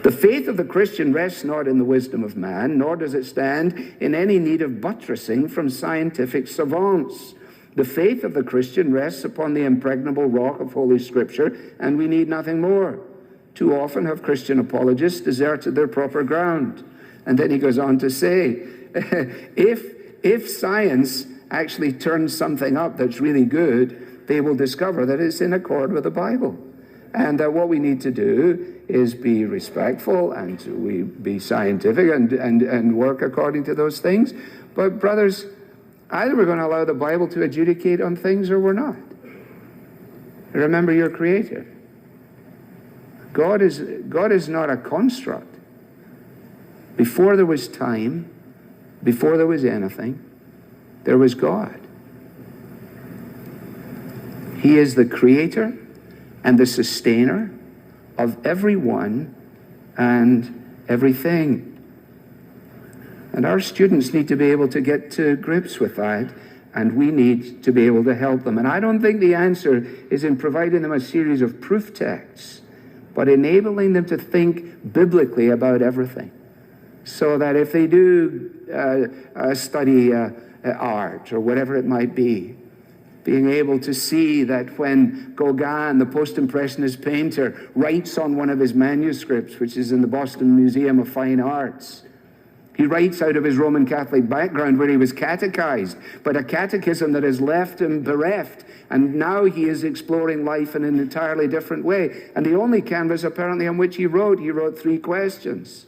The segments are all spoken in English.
The faith of the Christian rests not in the wisdom of man, nor does it stand in any need of buttressing from scientific savants. The faith of the Christian rests upon the impregnable rock of Holy Scripture, and we need nothing more. Too often have Christian apologists deserted their proper ground. And then he goes on to say, if science actually turns something up that's really good, they will discover that it's in accord with the Bible. And what we need to do is be respectful and we be scientific and work according to those things. But brothers, either we're going to allow the Bible to adjudicate on things or we're not. Remember your Creator. God is not a construct. Before there was time, before there was anything, there was God. He is the Creator and the sustainer of everyone and everything. And our students need to be able to get to grips with that, and we need to be able to help them. And I don't think the answer is in providing them a series of proof texts, but enabling them to think biblically about everything. So that if they do study art or whatever it might be, being able to see that when Gauguin, the post-impressionist painter, writes on one of his manuscripts, which is in the Boston Museum of Fine Arts, he writes out of his Roman Catholic background where he was catechized, but a catechism that has left him bereft, and now he is exploring life in an entirely different way. And the only canvas apparently on which he wrote 3 questions.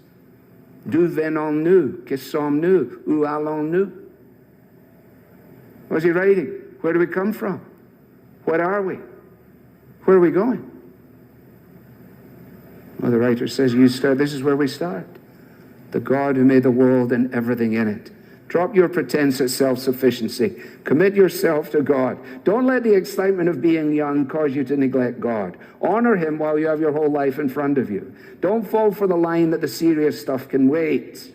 D'où venons-nous? Que sommes-nous? Où allons-nous? What was he writing? Where do we come from? What are we? Where are we going? Well, the writer says, this is where we start. The God who made the world and everything in it. Drop your pretense at self-sufficiency. Commit yourself to God. Don't let the excitement of being young cause you to neglect God. Honor him while you have your whole life in front of you. Don't fall for the line that the serious stuff can wait.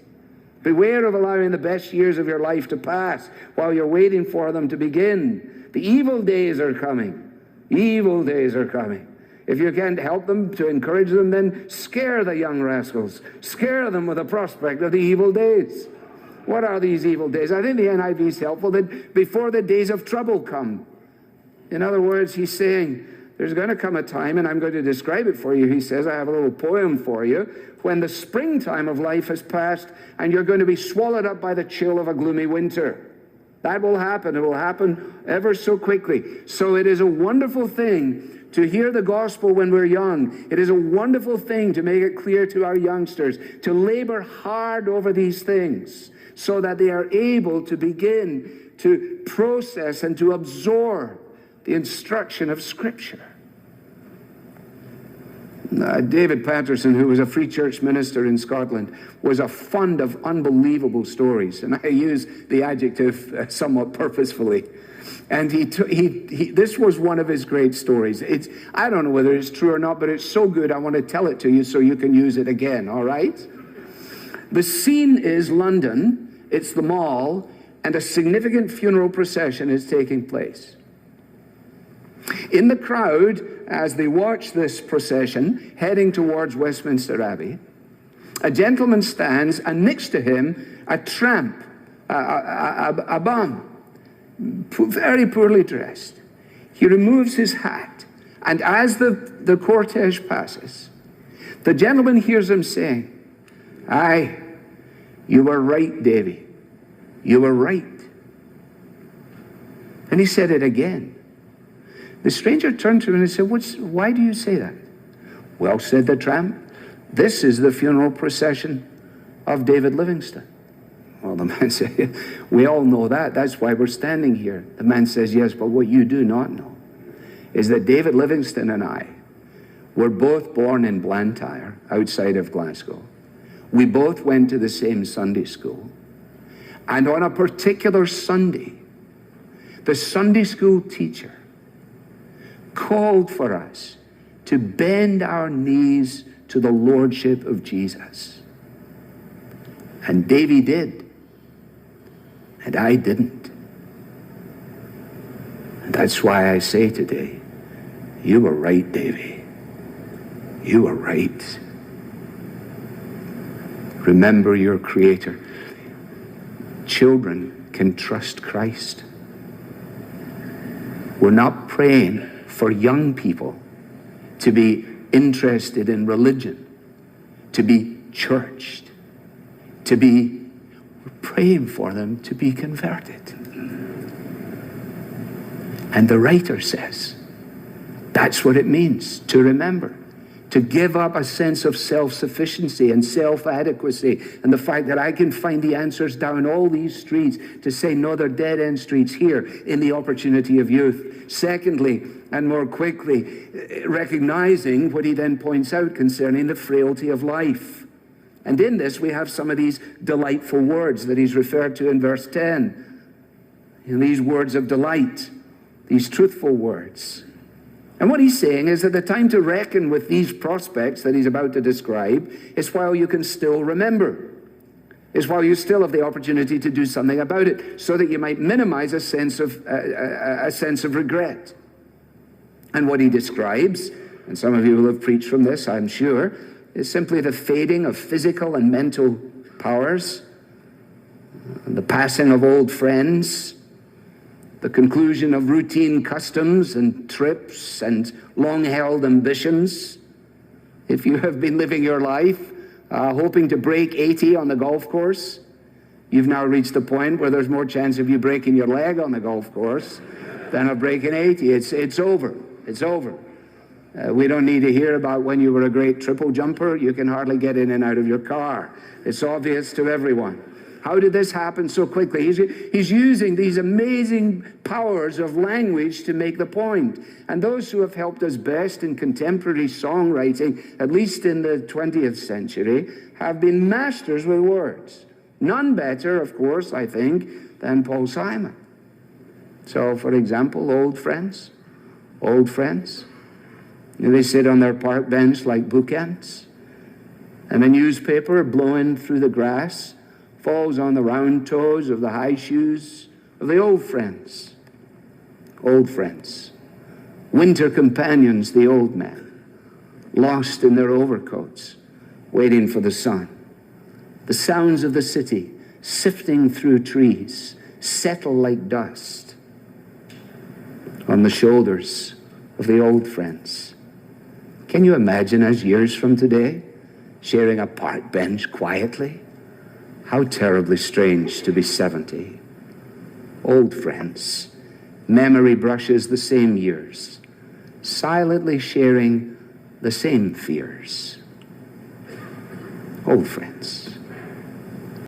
Beware of allowing the best years of your life to pass while you're waiting for them to begin. The evil days are coming. Evil days are coming. If you can't help them, to encourage them, then scare the young rascals. Scare them with the prospect of the evil days. What are these evil days? I think the NIV is helpful, that before the days of trouble come. In other words, he's saying, there's going to come a time, and I'm going to describe it for you. He says, I have a little poem for you, when the springtime of life has passed, and you're going to be swallowed up by the chill of a gloomy winter. That will happen. It will happen ever so quickly. So it is a wonderful thing to hear the gospel when we're young. It is a wonderful thing to make it clear to our youngsters, to labor hard over these things, so that they are able to begin to process and to absorb the instruction of Scripture. David Patterson, who was a Free Church minister in Scotland, was a fond of unbelievable stories, and I use the adjective somewhat purposefully. And this was one of his great stories. I don't know whether it's true or not, but it's so good I want to tell it to you so you can use it again, all right? The scene is London, it's the Mall, and a significant funeral procession is taking place. In the crowd, as they watch this procession heading towards Westminster Abbey, a gentleman stands, and next to him, a tramp, a bum, very poorly dressed. He removes his hat, and as the cortege passes, the gentleman hears him saying, "Aye, you were right, Davy. You were right." And he said it again. The stranger turned to him and he said, "Why do you say that?" "Well," said the tramp, "this is the funeral procession of David Livingstone." Well, the man said, "We all know that. That's why we're standing here." The man says, "Yes, but what you do not know is that David Livingstone and I were both born in Blantyre, outside of Glasgow. We both went to the same Sunday school. And on a particular Sunday, the Sunday school teacher called for us to bend our knees to the lordship of Jesus. And Davy did. And I didn't. And that's why I say today, you were right, Davy. You were right. Remember your Creator. Children can trust Christ. We're not praying for young people to be interested in religion, to be churched, we're praying for them to be converted. And the writer says, that's what it means to remember, to give up a sense of self-sufficiency and self-adequacy and the fact that I can find the answers down all these streets, to say, no, they're dead-end streets here in the opportunity of youth. Secondly, and more quickly, recognizing what he then points out concerning the frailty of life. And in this, we have some of these delightful words that he's referred to in verse 10. And these words of delight, these truthful words. And what he's saying is that the time to reckon with these prospects that he's about to describe is while you can still remember, is while you still have the opportunity to do something about it, so that you might minimize a sense of regret. And what he describes, and some of you will have preached from this, I'm sure, is simply the fading of physical and mental powers, the passing of old friends, the conclusion of routine customs and trips and long-held ambitions. If you have been living your life hoping to break 80 on the golf course, you've now reached the point where there's more chance of you breaking your leg on the golf course than of breaking 80. It's over. It's over. We don't need to hear about when you were a great triple jumper. You can hardly get in and out of your car. It's obvious to everyone. How did this happen so quickly? He's using these amazing powers of language to make the point. And those who have helped us best in contemporary songwriting, at least in the 20th century, have been masters with words. None better, of course, I think, than Paul Simon. So, for example, old friends. They sit on their park bench like bookends, and a newspaper blowing through the grass falls on the round toes of the high shoes of the old friends. Old friends. Winter companions, the old men, lost in their overcoats, waiting for the sun. The sounds of the city sifting through trees settle like dust on the shoulders of the old friends. Can you imagine us years from today sharing a park bench quietly? How terribly strange to be 70. Old friends, memory brushes the same years, silently sharing the same fears. Old friends.